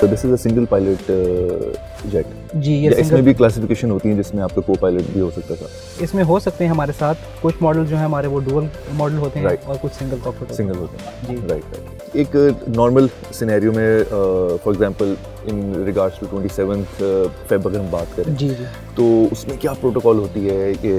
So this is a single pilot jet. जी ये इसमें भी क्लासिफिकेशन होती है जिसमें आपका को पायलट भी हो सकता था? इसमें हो सकते हैं हमारे साथ, कुछ मॉडल जो है हमारे वो डुअल मॉडल होते हैं Right. और कुछ सिंगल कॉकपिट सिंगल होते हैं जी राइट। एक नॉर्मल सिनेरियो में for example in regards to 27th Feb अगर हम बात करें जी जी तो उसमें क्या प्रोटोकॉल होती है कि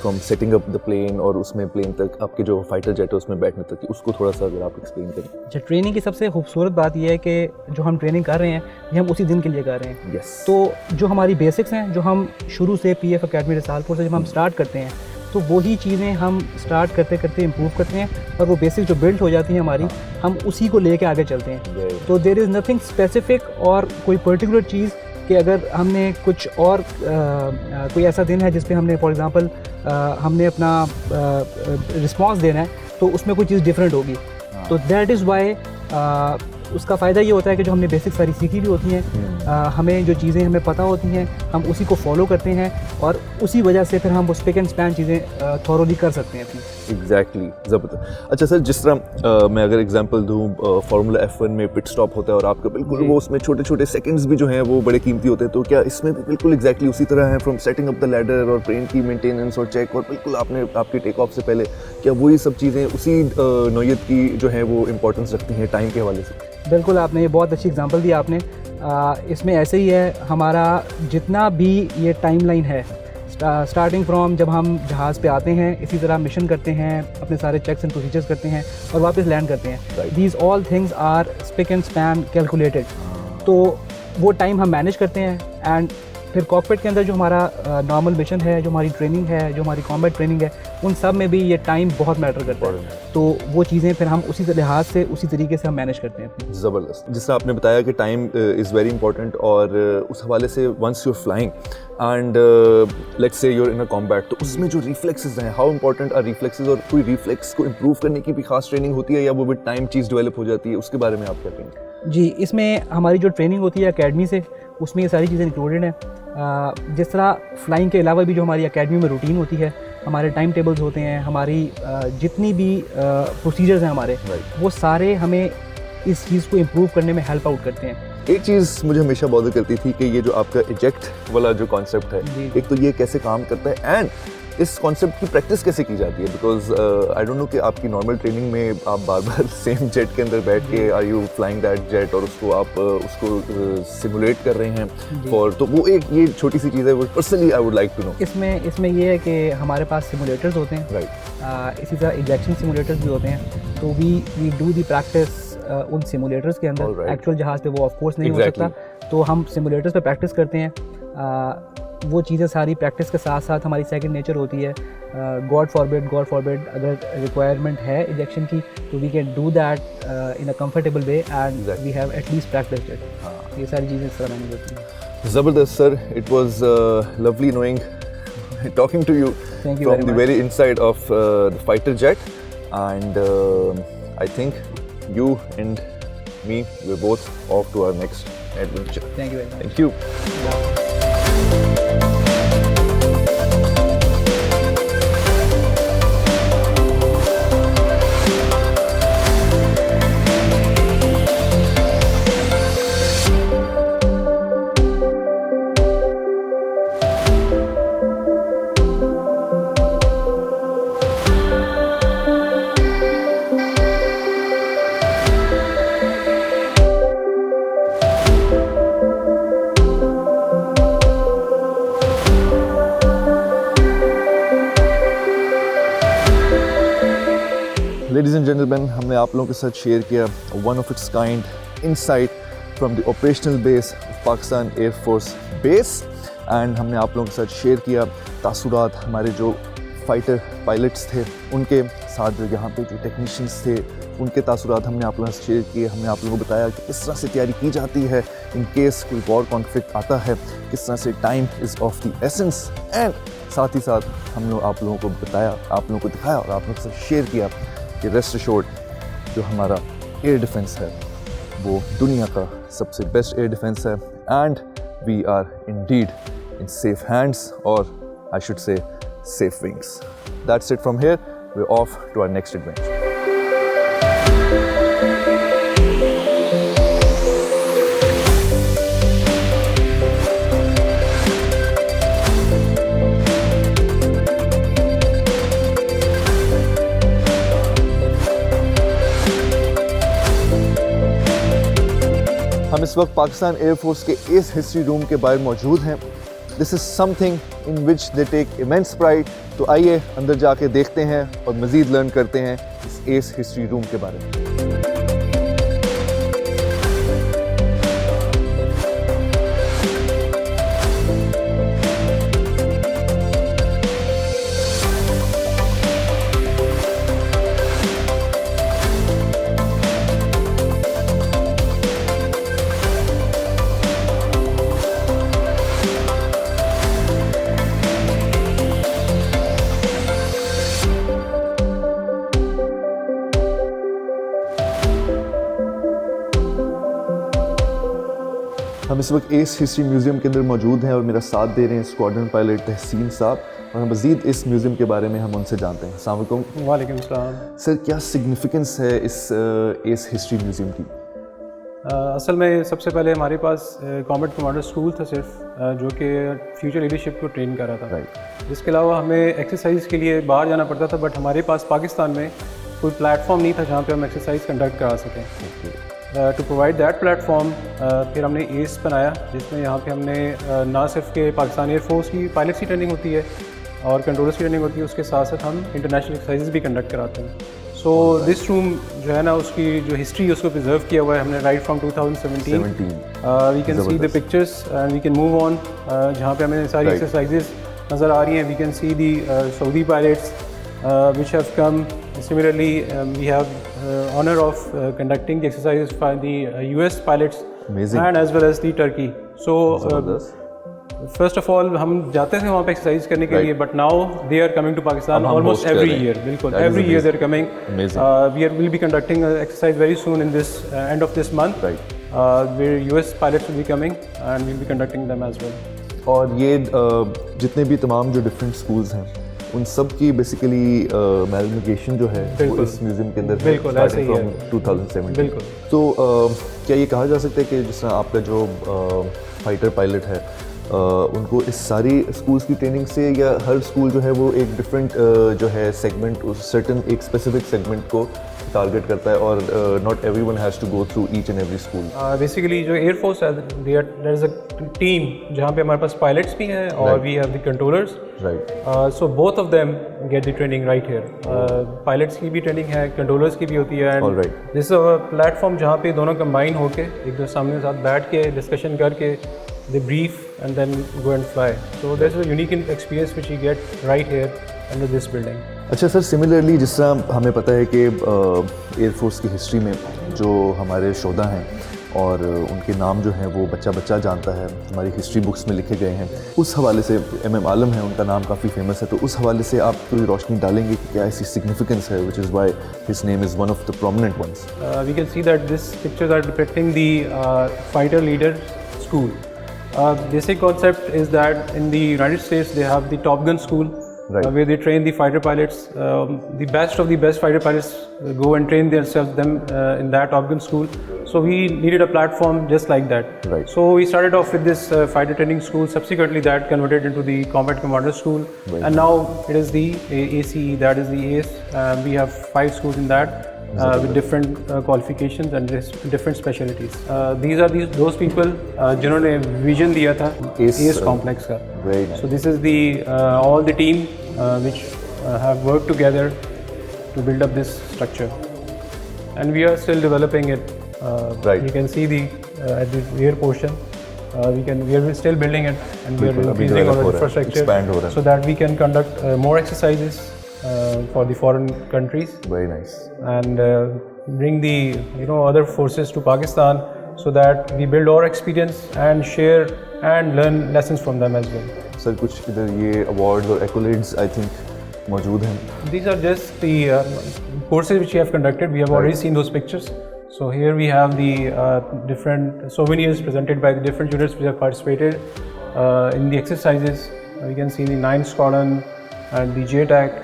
from setting up the plane और उसमें प्लेन तक आपके जो फाइटर जेट है उसमें बैठने तक, उसको थोड़ा सा अगर आप एक्सप्लेन करें। अच्छा, ट्रेनिंग की सबसे खूबसूरत बात यह है कि जो हम ट्रेनिंग कर रहे हैं ये हम उसी दिन के लिए कर रहे हैं। यस तो जो हमारी बेसिक्स हैं, जो हम शुरू से पीएफ एकेडमी रिसालपुर से जब हम स्टार्ट करते हैं तो वही चीज़ें हम स्टार्ट करते करते इम्प्रूव करते हैं और वो बेसिक जो बिल्ड हो जाती हैं हमारी, हम उसी को लेके आगे चलते हैं। तो देयर इज़ नथिंग स्पेसिफिक और कोई पर्टिकुलर चीज़ कि अगर हमने कुछ और कोई ऐसा दिन है जिस पे हमने फॉर एग्जांपल हमने अपना रिस्पांस देना है तो उसमें कोई चीज़ डिफरेंट होगी। तो दैट इज़ वाई उसका फ़ायदा ये होता है कि जो हमने बेसिक सारी सीखी भी होती हैं, हमें जो चीज़ें हमें पता होती हैं हम उसी को फॉलो करते हैं और उसी वजह से फिर हम वो स्पिक एंड स्पैन चीज़ें थॉरोली कर सकते हैं अपनी। एग्जैक्टली ज़बरदस्त। अच्छा सर, जिस तरह मैं अगर एग्जांपल दूं, फार्मूला F1 में पिट स्टॉप होता है और आपका बिल्कुल वो उसमें छोटे छोटे सेकंड्स भी जो हैं वो बड़े कीमती होते हैं, तो क्या इसमें भी बिल्कुल एग्जैक्टली उसी तरह है from setting up the ladder और प्लेन की मेंटेनेंस और चेक और बिल्कुल आपने आपके टेक ऑफ से पहले क्या वही सब चीज़ें उसी नौयत की जो है वो इंपॉर्टेंस रखती हैं टाइम के हवाले से? बिल्कुल, आपने ये बहुत अच्छी एग्जांपल दी आपने। इसमें ऐसे ही है, हमारा जितना भी ये टाइमलाइन है स्टार्टिंग फ्रॉम जब हम जहाज़ पे आते हैं, इसी तरह मिशन करते हैं, अपने सारे चेक्स एंड प्रोसीजर्स करते हैं और वापस लैंड करते हैं। These all things are spick and span calculated. तो वो टाइम हम मैनेज करते हैं एंड फिर कॉकपिट के अंदर जो हमारा नॉर्मल मिशन है, जो हमारी ट्रेनिंग है, जो हमारी कॉम्बैट ट्रेनिंग है, उन सब में भी ये टाइम बहुत मैटर करता है। तो वो चीज़ें फिर हम उसी लिहाज से उसी तरीके से हम मैनेज करते हैं। ज़बरदस्त। जिस तरह आपने बताया कि टाइम इज़ वेरी इंपॉर्टेंट और उस हवाले से once you are flying and let's say you're in a combat, तो उसमें जो रिफ्लेक्सेस हैं, हाउ इंपॉर्टेंट आर रिफ्लेक्सेस, और कोई रिफ्लेक्स को इम्प्रूव करने की भी खास ट्रेनिंग होती है या वो विद टाइम चीज़ डेवलप हो जाती है, उसके बारे में आप क्या कहेंगे? जी, इसमें हमारी जो ट्रेनिंग होती है एकेडमी से, उसमें ये सारी चीज़ें इंक्लूडेड हैं। जिस तरह फ्लाइंग के अलावा भी जो हमारी एकेडमी में रूटीन होती है, हमारे टाइम टेबल्स होते हैं, हमारी जितनी भी प्रोसीजर्स हैं हमारे, वो सारे हमें इस चीज़ को इम्प्रूव करने में हेल्प आउट करते हैं। एक चीज़ मुझे हमेशा बॉदर करती थी कि ये जो आपका इजेक्ट वाला जो कॉन्सेप्ट है, एक तो ये कैसे काम करता है एंड इस कॉन्सेप्ट की प्रैक्टिस कैसे की जाती है, बिकॉज आई डोंट नो कि आपकी नॉर्मल ट्रेनिंग में आप बार बार सेम जेट के अंदर बैठ के are you flying that jet और उसको आप उसको सिमुलेट कर रहे हैं फॉर, तो वो एक ये छोटी सी चीज़ है, वो personally I would like to know. इसमें ये है कि हमारे पास सिमुलेटर्स होते हैं, राइट। इसी तरह इंजेक्शन सिमुलेटर्स भी होते हैं। तो वी डू दी प्रैक्टिस उन सिमुलेटर्स के अंदर। एक्चुअल जहाज़ पे वो ऑफ कोर्स नहीं हो सकता, तो हम सिमुलेटर्स पे प्रैक्टिस करते हैं। वो चीज़ें सारी प्रैक्टिस के साथ साथ हमारी सेकंड नेचर होती है। गॉड फॉरबिड अगर रिक्वायरमेंट है इंजेक्शन की, तो we can do that in a comfortable way and we have at least practised it. ये सारी चीज़ें इस तरह मैंने होती हैं। ज़बरदस्त sir, it was lovely knowing talking to you from the very inside of the fighter jet, and I think you and me, we're both off to our next adventure. Thank you very much. Thank you. Ladies and gentlemen, हमने आप लोगों के साथ share किया one of its kind insight from the operational base of Pakistan Air Force Base, and हमने आप लोगों के साथ शेयर किया तासुरात हमारे जो फाइटर पायलट्स थे उनके साथ, जो यहाँ पे जो टेक्नीशियंस थे उनके तासुरात हमने आप लोगों से शेयर किए। हमने आप लोगों को बताया कि किस तरह से तैयारी की जाती है इन केस कोई वॉर कॉन्फ्लिक्ट आता है, किस तरह से time is of the essence, and साथ ही साथ हम लोग आप लोगों को बताया, आप लोगों को दिखाया और आप लोगों के साथ शेयर किया कि रेस्ट एश्योर्ड जो हमारा एयर डिफेंस है वो दुनिया का सबसे बेस्ट एयर डिफेंस है, and we are indeed in safe hands, और I should say safe wings. That's it from here. We're off to our next adventure. इस वक्त पाकिस्तान एयरफोर्स के एस हिस्ट्री रूम के बाहर मौजूद हैं। This is something in which they take immense pride. तो आइए अंदर जाके देखते हैं और मज़ीद लर्न करते हैं इस एस हिस्ट्री रूम के बारे में। हम इस वक्त एस हिस्ट्री म्यूज़ियम के अंदर मौजूद हैं और मेरा साथ दे रहे हैं स्क्वाड्रन पायलट तहसीन साहब, और हम मज़ीद इस म्यूज़ियम के बारे में हम उनसे जानते हैं। अस्सलाम वालेकुम। वालेकुम सलाम। सर, क्या सिग्निफिकेंस है इस एस हिस्ट्री म्यूज़ियम की? असल में सबसे पहले हमारे पास कॉम्बैट कमांडर स्कूल था सिर्फ, जो कि फ्यूचर लीडरशिप को ट्रेन कर रहा था। राइट। जिसके अलावा हमें एक्सरसाइज के लिए बाहर जाना पड़ता था, बट हमारे पास पाकिस्तान में कोई प्लेटफॉर्म नहीं था जहाँ पे हम एक्सरसाइज कंडक्ट करा सकें। टू प्रोवाइड दैट प्लेटफॉर्म फिर हमने एस बनाया, जिसमें यहाँ पे हमने ना सिर्फ के पाकिस्तान एयरफोर्स की पायलट्स की ट्रेनिंग होती है और कंट्रोलर्स की ट्रेनिंग होती है, उसके साथ साथ हम इंटरनेशनल एक्सरसाइजेज भी कंडक्ट कराते हैं। सो दिस रूम जो है ना, उसकी जो हिस्ट्री है उसको प्रिजर्व किया हुआ है हमने right from 2017। We can see the pictures and we can move on, जहाँ पे हमें सारी एक्सरसाइजेज नज़र आ रही हैं। We can see the Saudi pilots which have come. Similarly, we have honor of conducting the exercises for the US pilots. Amazing. And as well as the Turkey. So first of all, हम जाते थे वहाँ पे exercise करने के लिए, but now they are coming to Pakistan almost every year. बिल्कुल, every year they are coming. We will be conducting an exercise very soon in this end of this month. Right. Where US pilots will be coming and we will be conducting them as well. और ये जितने भी तमाम जो different schools हैं उन सब की बेसिकली मैलमिगेशन जो है वो इस म्यूज़ियम के अंदर बिल्कुल ऐसे ही है 2017। बिल्कुल। तो क्या ये कहा जा सकता है कि जिस तरह आपका जो फाइटर पायलट है उनको इस सारी स्कूल्स की ट्रेनिंग से, या हर स्कूल जो है वो एक डिफरेंट जो है सेगमेंट, उस सर्टन एक स्पेसिफिक सेगमेंट को टारगेट करता है, और not everyone has to go through each and every school? Basically जो एयरफोर्स है, देयर इज अ टीम जहाँ पे हमारे पास पायलट्स भी हैं और we have the controllers. Right. So both of them get the training right here. Pilots की भी ट्रेनिंग है, कंट्रोलर्स की भी होती है। Alright. This is a platform जहाँ पे दोनों कंबाइन होके एक दूसरे सामने साथ बैठ के डिस्कशन करके they brief and then go and fly. So there's a unique experience which you get right here under this building. अच्छा सर, सिमिलरली जिस तरह हमें पता है कि एयरफोर्स की हिस्ट्री में जो हमारे शोधा हैं और उनके नाम जो हैं वो बच्चा बच्चा जानता है, हमारी हिस्ट्री बुक्स में लिखे गए हैं, उस हवाले से MM आलम है, उनका नाम काफ़ी फेमस है, तो उस हवाले से आप कोई रोशनी डालेंगे कि क्या ऐसी सिग्निफिकेंस है which is why his name is one of the prominent ones? We can see that this pictures are depicting the fighter leader school. Basic concept is that in the United States they have the Top Gun school, right. Where they train the fighter pilots. The best of the best fighter pilots go and train themselves in that Top Gun school. So we needed a platform just like that. Right. So we started off with this fighter training school. Subsequently, that converted into the Combat Commander School, right. And now it is the ACE. That is the ACE. We have 5 schools in that. With different qualifications and different specialties. These are those people जिन्होंने vision दिया था ACE complex का. Very nice. So this is the all the team which have worked together to build up this structure, and we are still developing it. Right. You can see the at the rear portion. We are still building it, and we are increasing our infrastructure so that we can conduct more exercises. For the foreign countries. Very nice. And bring the other forces to Pakistan so that we build our experience and share and learn lessons from them as well. Sir, कुछ इधर ये awards और accolades I think मौजूद हैं? These are just the courses which we have conducted. We have already seen those pictures. So here we have the different souvenirs presented by the different units which have participated in the exercises. We can see the 9th Squadron and the JTAC.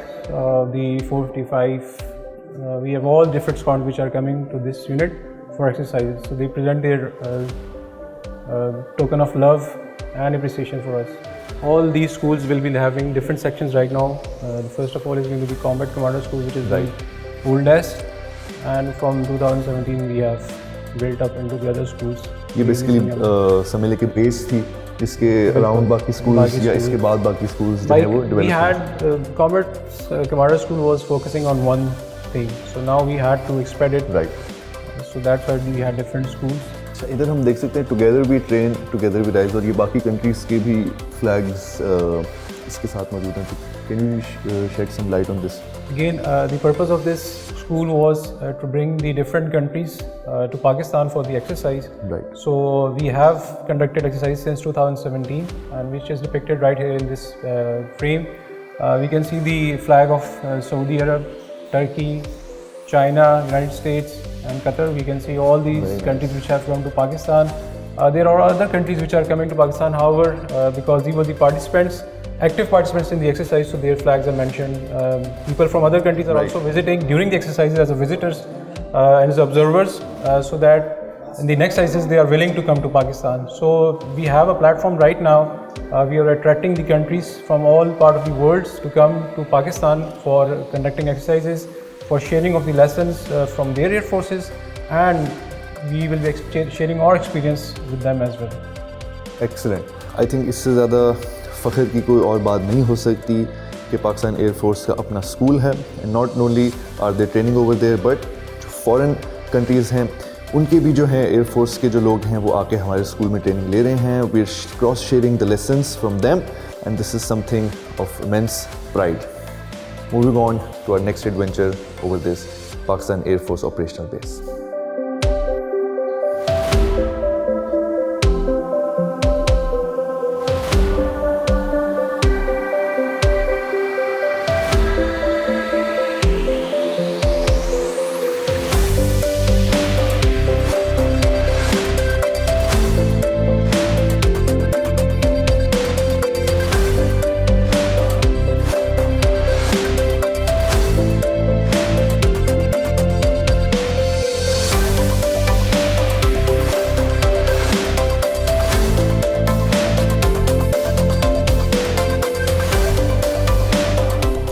The 455, we have all different squadrons which are coming to this unit for exercises. So they present their token of love and appreciation for us. All these schools will be having different sections right now. First of all is going to be Combat Commander School, which is right. the oldest, and from 2017 we have built up into the other schools. ये basically समझ लें कि base थी जिसके around बाकी schools या इसके बाद बाकी स्कूल्स जो है वो we develop had Commerce Commander School was focusing on one thing, so now we had to expand it. Right. So that's why we had different schools. अच्छा, इधर हम देख सकते हैं together we train together we rise, और ये बाकी countries के भी फ्लैग्स इसके साथ मौजूद हैं। Can you shed some light on this? Again, the purpose of this school was to bring the different countries to Pakistan for the exercise. Right. So we have conducted exercise since 2017, and which is depicted right here in this frame. We can see the flag of Saudi Arab, Turkey, China, United States, and Qatar. We can see all these countries which have come to Pakistan. There are other countries which are coming to Pakistan, however, because these were the participants, active participants in the exercise, so their flags are mentioned. People from other countries are also visiting during the exercises as visitors and as observers, so that in the next exercises they are willing to come to Pakistan. So we have a platform right now. We are attracting the countries from all part of the world to come to Pakistan for conducting exercises, for sharing of the lessons from their air forces, and we will be sharing our experience with them as well. Excellent. I think इससे ज़्यादा फ़ख्र की कोई और बात नहीं हो सकती कि पाकिस्तान एयरफोर्स का अपना स्कूल है। And not only are they training over there, but जो फॉरेन कंट्रीज़ हैं उनके भी जो हैं एयरफोर्स के जो लोग हैं वो आके हमारे स्कूल में ट्रेनिंग ले रहे हैं। We are cross sharing the lessons from them, and this is something of immense pride. Moving on to our next adventure over this Pakistan Air Force operational base.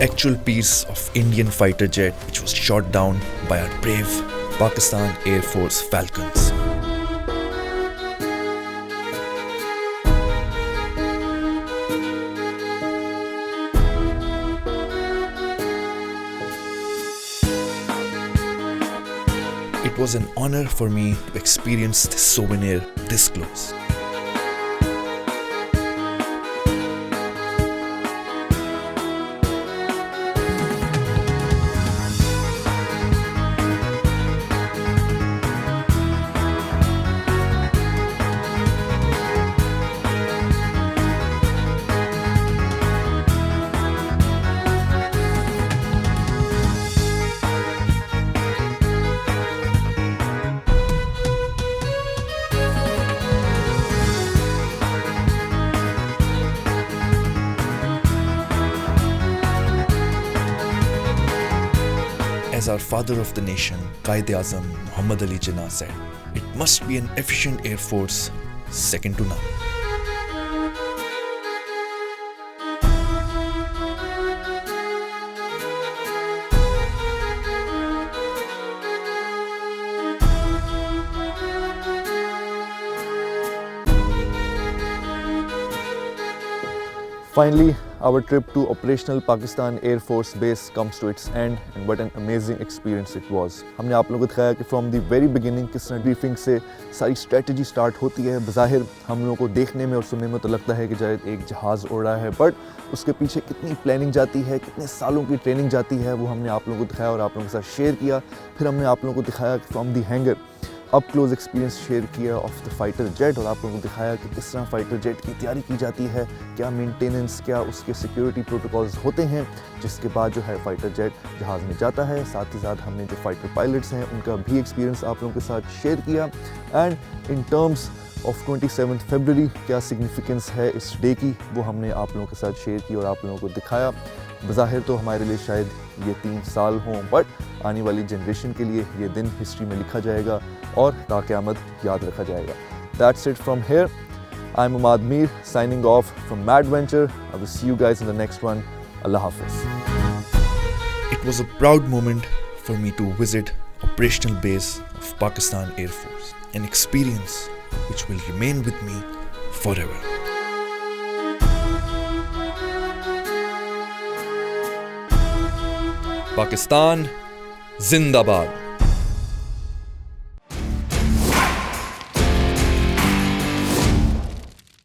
Actual piece of Indian fighter jet which was shot down by our brave Pakistan Air Force Falcons. It was an honor for me to experience this souvenir this close. As our father of the nation, Quaid-e-Azam Muhammad Ali Jinnah said, it must be an efficient air force second to none. Finally, our trip to operational Pakistan Air Force Base comes to its end, and what an amazing experience it was. हमने आप लोगों को दिखाया कि from the very beginning किस तरह briefing से सारी स्ट्रेटजी स्टार्ट होती है। बज़ाहिर हम लोगों को देखने में और सुनने में तो लगता है कि शायद एक जहाज़ उड़ रहा है, बट उसके पीछे कितनी प्लानिंग जाती है, कितने सालों की ट्रेनिंग जाती है, वो हमने आप लोगों को दिखाया और आप लोगों के साथ शेयर किया। फिर हमने आप लोगों को दिखाया कि from the hanger up close experience share किया ऑफ द फाइटर जेट, और आप लोगों को दिखाया कि किस तरह फाइटर जेट की तैयारी की जाती है, क्या मेंटेनेंस, क्या उसके सिक्योरिटी प्रोटोकॉल्स होते हैं, जिसके बाद जो है फाइटर जेट जहाज़ में जाता है। साथ ही साथ हमने जो फाइटर पायलट्स हैं उनका भी एक्सपीरियंस आप लोगों के साथ शेयर किया। एंड इन टर्म्स ऑफ 27 फरवरी क्या सिग्निफिकेंस है इस डे की, वो हमने आप लोगों के साथ शेयर की और आप लोगों को दिखाया। बज़ाहिर तो हमारे लिए शायद ये 3 साल हों, बट आने वाली जनरेशन के लिए ये दिन हिस्ट्री में लिखा जाएगा और ताक़यामत याद रखा जाएगा। That's it from here. I'm Ahmad Mir signing off from Madventure. I will see you guys in the next one. Allah Hafiz. It was a proud moment for me to visit operational base of Pakistan Air Force and experience which will remain with me forever. Pakistan Zindabad.